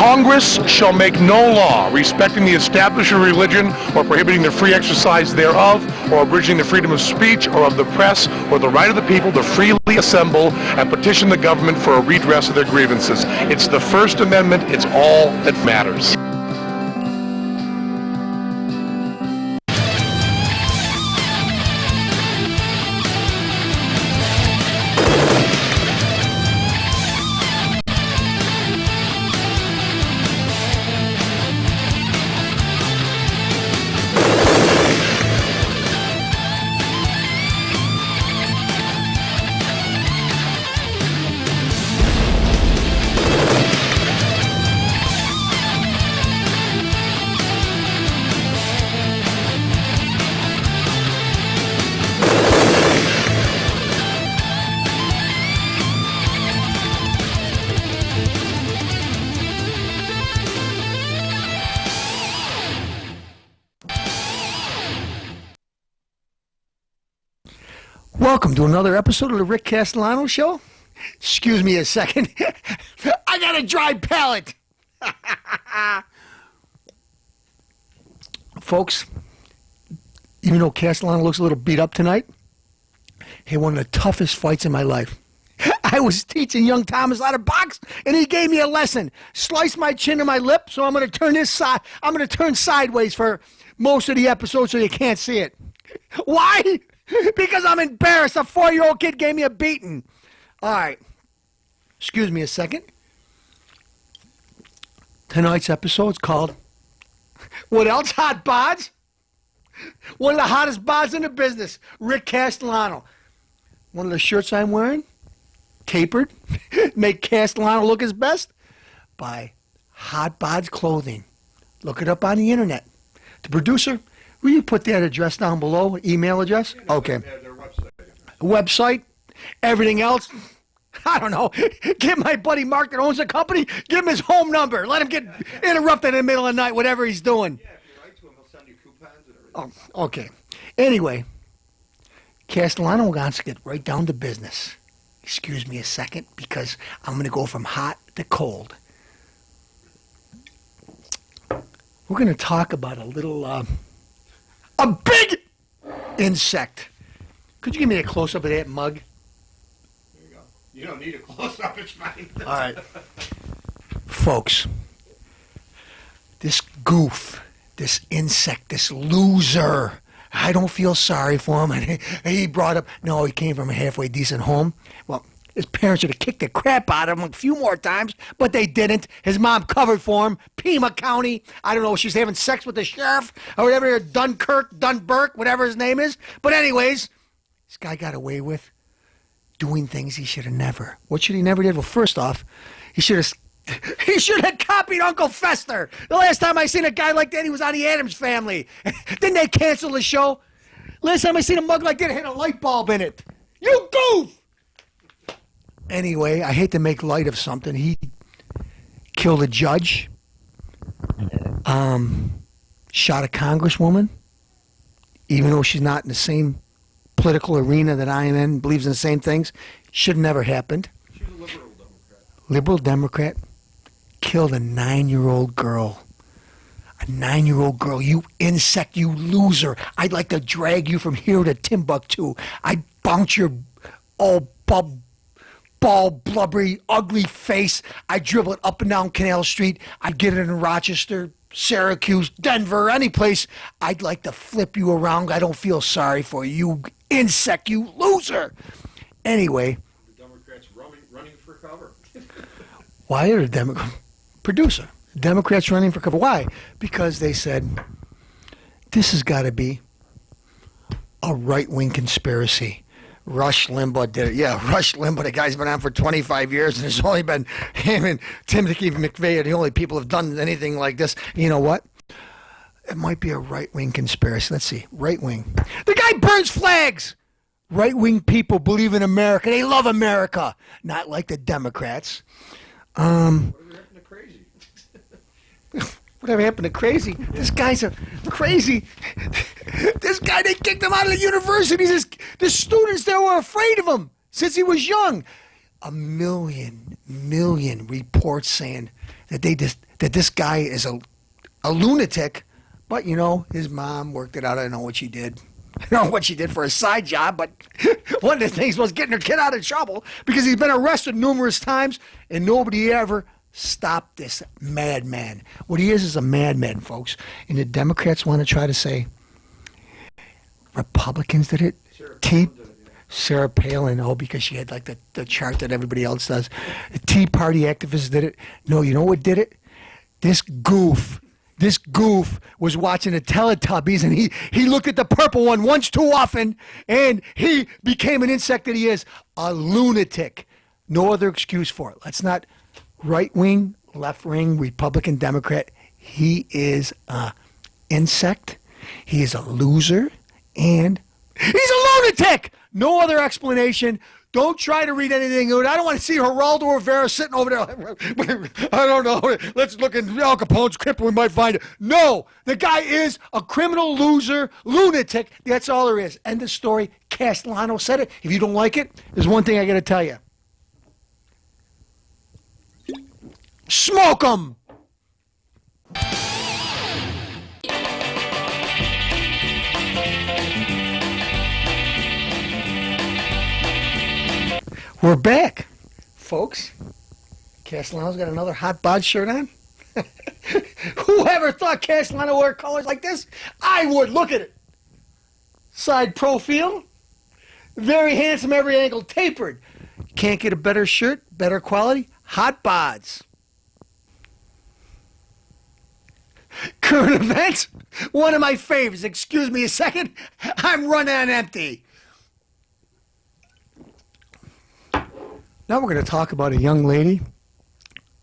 Congress shall make no law respecting the establishment of religion or prohibiting the free exercise thereof or abridging the freedom of speech or of the press or the right of the people to freely assemble and petition the government for a redress of their grievances. It's the First Amendment. It's all that matters. Welcome to another episode of the Rick Castellano Show. Excuse me a second. I got a dry palate. Folks, even though Castellano looks a little beat up tonight, he had one of the toughest fights in my life. I was teaching young Thomas how to box, and he gave me a lesson. Slice my chin and my lip, so I'm going to turn this side. I'm going to turn sideways for most of the episode so you can't see it. Why? Because I'm embarrassed. A 4-year-old kid gave me a beating. All right. Excuse me a second. Tonight's episode is called What Else Hot Bodz? One of the hottest bods in the business, Rick Castellano. One of the shirts I'm wearing, tapered, make Castellano look his best, by Bodz Clothing. Look it up on the internet. The producer, will you put that address down below, email address? Okay. Their website. Website, everything else, I don't know. Give my buddy Mark that owns the company, give him his home number. Let him get interrupted in the middle of the night, whatever he's doing. Yeah, if you write to him, he'll send you coupons and everything. Oh, okay. Anyway, Castellano wants to get right down to business. Excuse me a second, because I'm going to go from hot to cold. We're going to talk about a little, a big insect. Could you give me a close-up of that mug? There you go. You don't need a close-up, it's fine. All right. Folks, this goof, this insect, this loser, I don't feel sorry for him. And he brought up, no, he came from a halfway decent home. Well, his parents should have kicked the crap out of him a few more times, but they didn't. His mom covered for him. Pima County. I don't know, she's having sex with the sheriff or whatever, Dunburk, whatever his name is. But anyways, this guy got away with doing things he should have never. What should he never did? Well, first off, he should have copied Uncle Fester. The last time I seen a guy like that, he was on the Addams Family. Didn't they cancel the show? Last time I seen a mug like that, it had a light bulb in it. You goof! Anyway, I hate to make light of something. He killed a judge, shot a congresswoman, even though she's not in the same political arena that I am in, believes in the same things. Should have never happened. She's a liberal Democrat. Liberal Democrat killed a 9-year-old girl. A 9-year-old girl, you insect, you loser. I'd like to drag you from here to Timbuktu. I'd bounce your old bald, blubbery, ugly face. I'd dribble it up and down Canal Street. I'd get it in Rochester, Syracuse, Denver, any place. I'd like to flip you around. I don't feel sorry for you, you insect, you loser. Anyway. The Democrats running for cover. Why are the Democrats? Producer. Democrats running for cover. Why? Because they said, this has got to be a right-wing conspiracy. Rush Limbaugh did it. Yeah, Rush Limbaugh, the guy's been on for 25 years, and there's only been him and Timothy McVeigh are the only people who have done anything like this. You know what? It might be a right-wing conspiracy. Let's see. Right-wing. The guy burns flags! Right-wing people believe in America. They love America. Not like the Democrats. Whatever happened to crazy? Whatever happened to crazy? This guy's a crazy. This guy, they kicked him out of the university. The students there were afraid of him since he was young. A million reports saying that this guy is a lunatic, but you know, his mom worked it out. I don't know what she did. I don't know what she did for a side job, but one of the things was getting her kid out of trouble because he's been arrested numerous times and nobody ever stopped this madman. What he is a madman, folks. And the Democrats want to try to say Republicans did it. Sarah Palin, because she had like the chart that everybody else does. The Tea Party activists did it. No, you know what did it? This goof was watching the Teletubbies, and he looked at the purple one once too often, and he became an insect that he is, a lunatic. No other excuse for it. Let's not right wing, left wing, Republican, Democrat. He is a insect. He is a loser, and he's a lunatic. No other explanation. Don't try to read anything. I don't want to see Geraldo Rivera sitting over there. I don't know. Let's look in Al Capone's crypt. We might find it. No, the guy is a criminal loser, lunatic. That's all there is. End of story. Castellano said it. If you don't like it, there's one thing I got to tell you. Smoke 'em. We're back, folks. Castellano's got another hot Bodz shirt on. Whoever thought Castellano wore colors like this? I would. Look at it. Side profile. Very handsome, every angle tapered. Can't get a better shirt, better quality. Hot Bodz. Current events. One of my favorites. Excuse me a second. I'm running on empty. Now we're going to talk about a young lady.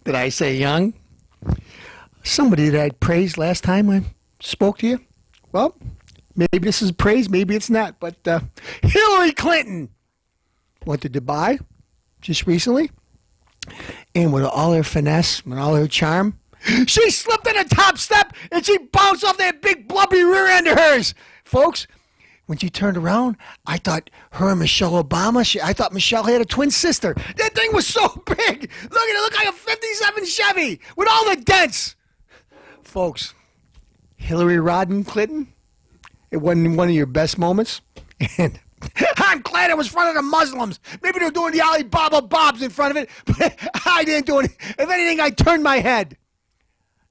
Did I say young? Somebody that I praised last time I spoke to you. Well, maybe this is praise, maybe it's not. But Hillary Clinton went to Dubai just recently. And with all her finesse and all her charm, she slipped in a top step and she bounced off that big blubbery rear end of hers. Folks, when she turned around, I thought her and Michelle Obama, I thought Michelle had a twin sister. That thing was so big. Look at it. It looked like a 57 Chevy with all the dents. Folks, Hillary Rodham Clinton, it wasn't one of your best moments. And I'm glad it was in front of the Muslims. Maybe they're doing the Alibaba Bobs in front of it, but I didn't do it. If anything, I turned my head.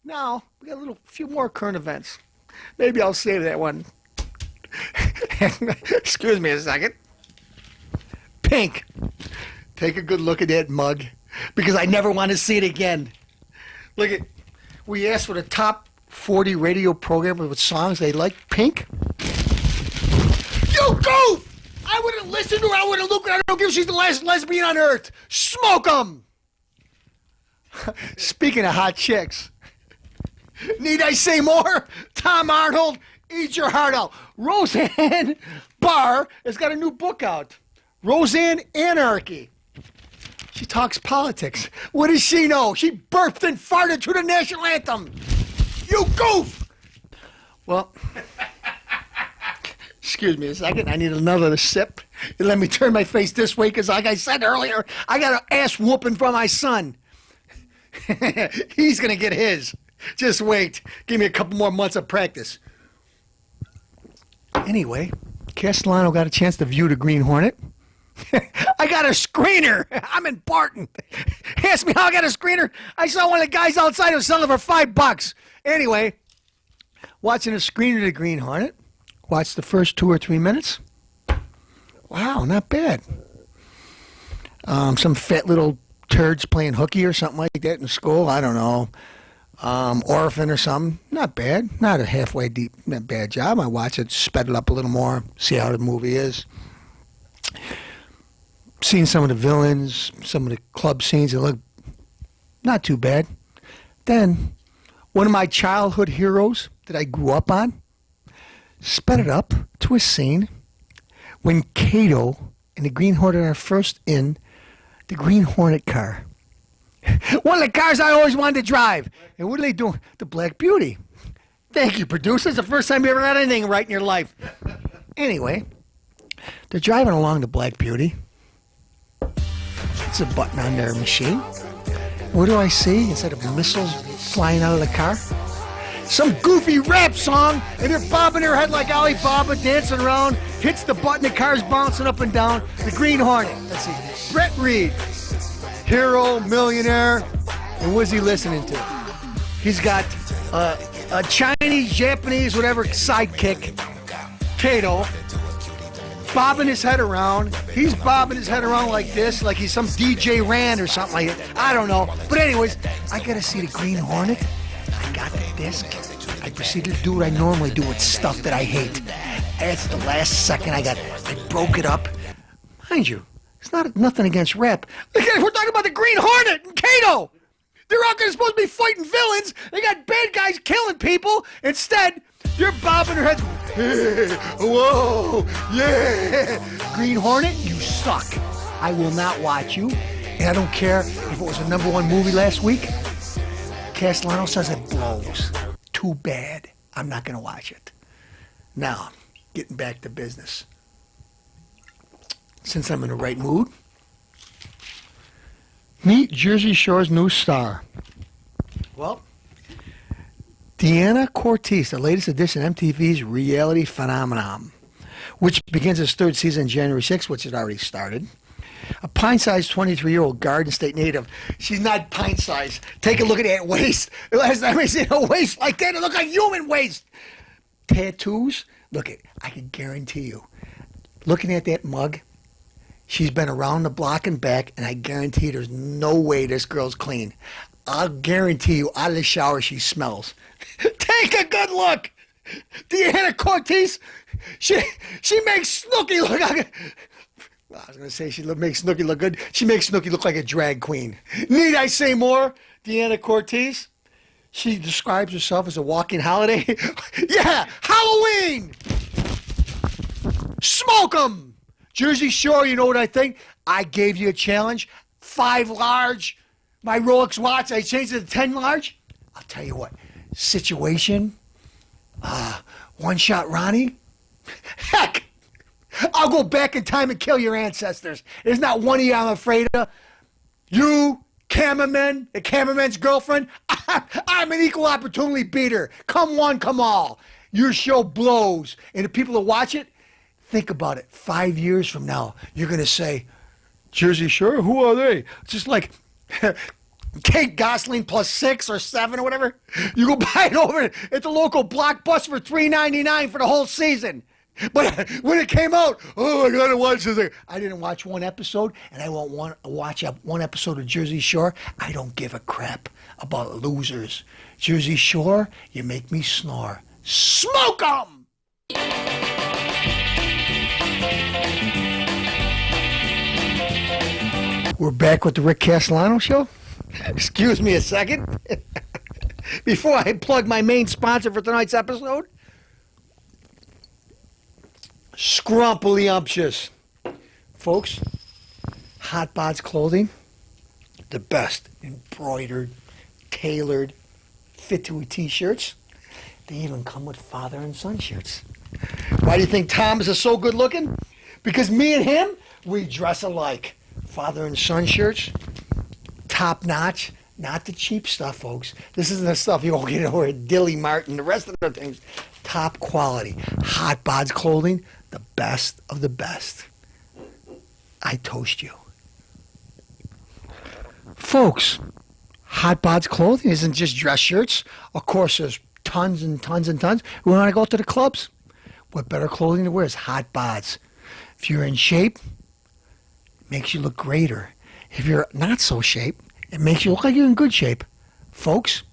Now, we got a few more current events. Maybe I'll save that one. Excuse me a second. Pink. Take a good look at that mug because I never want to see it again. Look at, we asked for the top 40 radio program with songs they like. Pink. You goof! I wouldn't listen to her. I wouldn't look at her. I don't give she's the last lesbian on earth. Smoke 'em! Speaking of hot chicks, need I say more? Tom Arnold, eat your heart out. Roseanne Barr has got a new book out. Roseanne Anarchy. She talks politics. What does she know? She burped and farted to the national anthem. You goof! Well, excuse me a second. I need another sip. And let me turn my face this way because like I said earlier, I got an ass whooping from my son. He's going to get his. Just wait. Give me a couple more months of practice. Anyway, Castellano got a chance to view the Green Hornet. I got a screener. I'm in Barton. Ask me how I got a screener. I saw one of the guys outside who was selling it for $5. Anyway, watching a screener of the Green Hornet. Watched the first 2 or 3 minutes. Wow, not bad. Some fat little turds playing hooky or something like that in school. I don't know. Orphan or something. Not bad. Not a halfway deep, not bad job. I watch it, sped it up a little more, see how the movie is. Seen some of the villains, some of the club scenes that look not too bad. Then, one of my childhood heroes that I grew up on, sped it up to a scene when Kato and the Green Hornet are first in the Green Hornet car. One of the cars I always wanted to drive. And what are they doing? The Black Beauty. Thank you, producer. It's the first time you ever got anything right in your life. Anyway, they're driving along the Black Beauty. It's a button on their machine. What do I see instead of missiles flying out of the car? Some goofy rap song, and they're bobbing their head like Alibaba, dancing around, hits the button, the car's bouncing up and down. The Green Hornet. Let's see. Brett Reed, hero, millionaire, and what's he listening to? He's got a Chinese, Japanese, whatever sidekick, Kato, bobbing his head around. He's bobbing his head around like this, like he's some DJ Rand or something like that. I don't know. But anyways, I gotta see the Green Hornet. I got the disc. I proceeded to do what I normally do with stuff that I hate. That's the last second I broke it up. Mind you, it's nothing against rap. Again, we're talking about the Green Hornet and Kato. They're out there supposed to be fighting villains. They got bad guys killing people. Instead, they're bobbing their heads. Hey, whoa, yeah. Green Hornet, you suck. I will not watch you. And I don't care if it was a #1 movie last week. Castellano says it blows. Too bad. I'm not going to watch it. Now, getting back to business. Since I'm in the right mood, meet Jersey Shore's new star. Well, Deanna Cortez, the latest edition of MTV's reality phenomenon, which begins its third season January 6th, which had already started. A pint-sized 23-year-old Garden State native. She's not pint-sized. Take a look at that waist. The last time I seen a waist like that, it looked like human waist. Tattoos? Look, I can guarantee you, looking at that mug, she's been around the block and back, and I guarantee there's no way this girl's clean. I'll guarantee you, out of the shower, she smells. Take a good look. Deanna Cortez, she makes Snooki look like I was going to say she makes Snooki look good. She makes Snooki look like a drag queen. Need I say more? Deanna Cortez, she describes herself as a walking holiday. Yeah, Halloween. Smoke 'em. Jersey Shore, you know what I think? I gave you a challenge. 5 large. My Rolex watch, I changed it to 10 large. I'll tell you what. Situation. One shot Ronnie. Heck. I'll go back in time and kill your ancestors. There's not one of you I'm afraid of. You, cameraman, the cameraman's girlfriend. I'm an equal opportunity beater. Come one, come all. Your show blows. And the people that watch it, think about it. 5 years from now, you're going to say, Jersey Shore, who are they? Just like Kate Gosling plus 6 or 7 or whatever. You go buy it over at the local Blockbuster for $3.99 for the whole season. But when it came out, oh, I gotta watch this thing. I didn't watch one episode, and I won't watch one episode of Jersey Shore. I don't give a crap about losers. Jersey Shore, you make me snore. Smoke 'em! We're back with the Rick Castellano Show. Excuse me a second. Before I plug my main sponsor for tonight's episode, Scrumptious. Folks, Bodz Clothing, the best embroidered, tailored, fit-to-a t-shirts. They even come with father and son shirts. Why do you think Tom is so good looking? Because me and him, we dress alike. Father and son shirts, top notch, not the cheap stuff, folks. This isn't the stuff you won't get over at Dilly Mart and the rest of the things. Top quality. Bodz Clothing, the best of the best. I toast you. Folks, Bodz Clothing isn't just dress shirts. Of course, there's tons and tons and tons. We want to go to the clubs. What better clothing to wear is Bodz. If you're in shape, it makes you look greater. If you're not so shape, it makes you look like you're in good shape. Folks,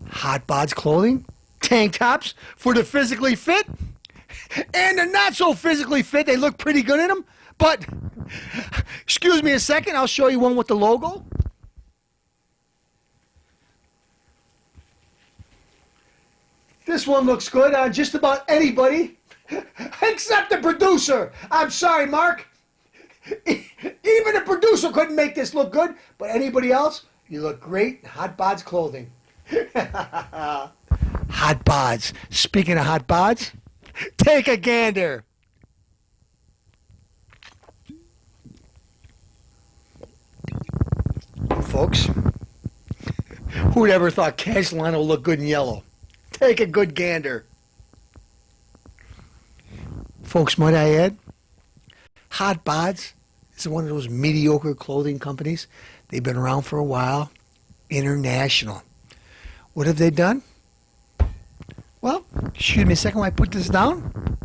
Bodz Clothing, tank tops for the physically fit and the not so physically fit. They look pretty good in them. But, excuse me a second, I'll show you one with the logo. This one looks good on just about anybody, except the producer. I'm sorry, Mark. Even the producer couldn't make this look good, but anybody else, you look great in Bodz Clothing. Bodz. Speaking of Bodz, take a gander. Folks, Who'd ever thought Castellano looked good in yellow? Take a good gander. Folks, might I add, Hot Bodz is one of those mediocre clothing companies. They've been around for a while. International. What have they done? Well, excuse me a second while I put this down.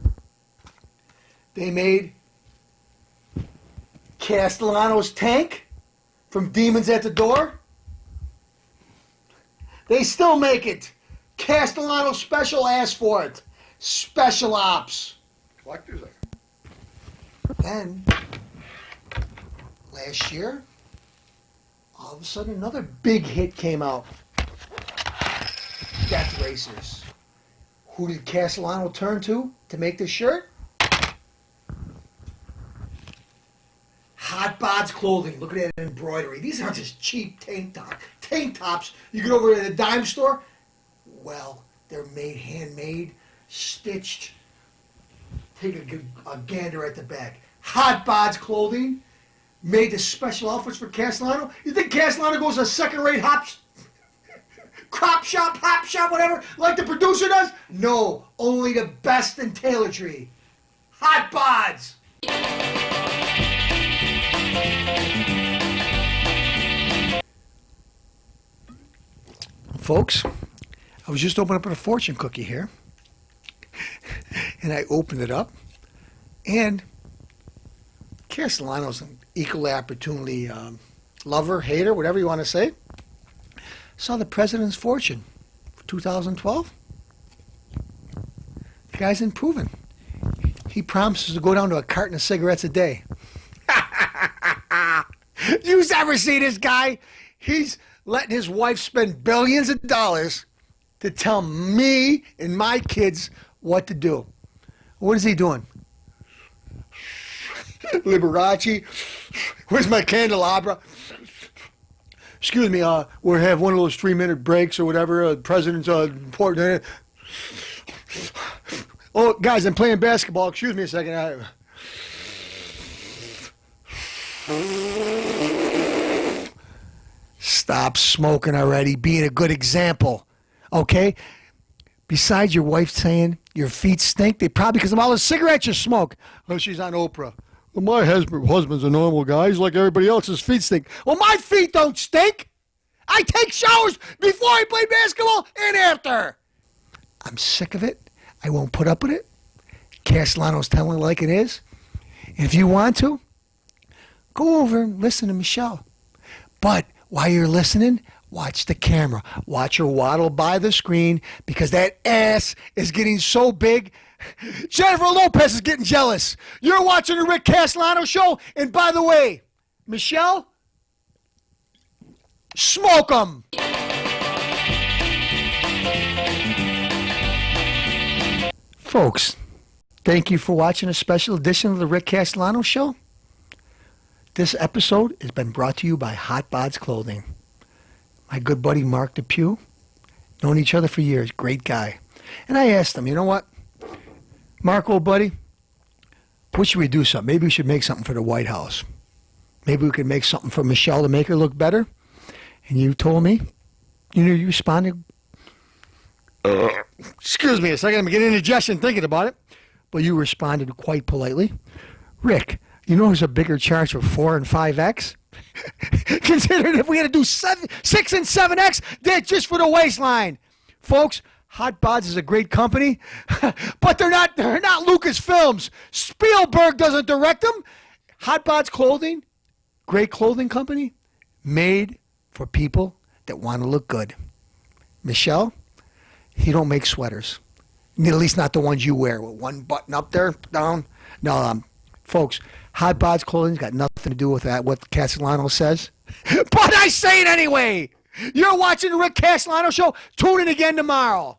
They made Castellanos tank from Demons at the Door. They still make it. Castellano Special asked for it. Special ops. Collectors. Then, last year, all of a sudden another big hit came out. Death Racers. Who did Castellano turn to make this shirt? Hot Bodz Clothing. Look at that embroidery. These aren't just cheap tank tops. You get over to the dime store. Well, they're made, handmade, stitched. Take a gander at the back. Hot Bodz Clothing made the special outfits for Castellano. You think Castellano goes to a second-rate crop shop, hop shop, whatever, like the producer does? No, only the best in tailory. Hot Bodz. Folks, I was just opening up a fortune cookie here, and I opened it up, and Castellano's an equal opportunity lover, hater, whatever you want to say. Saw the president's fortune for 2012. The guy's improving. He promises to go down to a carton of cigarettes a day. You ever see this guy? He's letting his wife spend billions of dollars to tell me and my kids what to do. What is he doing? Liberace. Where's my candelabra? Excuse me, we'll have one of those 3-minute breaks or whatever. President's important. Oh, guys, I'm playing basketball. Excuse me a second. Stop smoking already. Being a good example, okay? Besides your wife saying your feet stink, they probably because of all the cigarettes you smoke. Oh, she's on Oprah. Well, my husband's a normal guy. He's like everybody else's feet stink. Well, my feet don't stink. I take showers before I play basketball and after. I'm sick of it. I won't put up with it. Castellano's telling it like it is. And if you want to, go over and listen to Michelle. But while you're listening, watch the camera. Watch her waddle by the screen because that ass is getting so big. Jennifer Lopez is getting jealous. You're watching the Rick Castellano show. And by the way, Michelle, smoke 'em. Folks, thank you for watching a special edition of the Rick Castellano show. This episode has been brought to you by Hot Bodz Clothing. My good buddy Mark Depew, known each other for years, great guy. And I asked him, you know what? Mark, old buddy, what should we do something? Maybe we should make something for the White House. Maybe we could make something for Michelle to make her look better. And you told me, you responded. Excuse me a second, I'm getting indigestion thinking about it. But you responded quite politely. Rick, you know there's a bigger charge for 4 and 5X? Considering if we had to do 6 and 7X, that's just for the waistline. Folks, Hot Bodz is a great company, but they're not Lucasfilms. Spielberg doesn't direct them. Hot Bodz Clothing, great clothing company, made for people that want to look good. Michelle, he don't make sweaters. At least not the ones you wear with one button up there, down. No, folks, Hot Bodz Clothing's got nothing to do with that, what Castellano says. But I say it anyway. You're watching the Rick Castellano show. Tune in again tomorrow.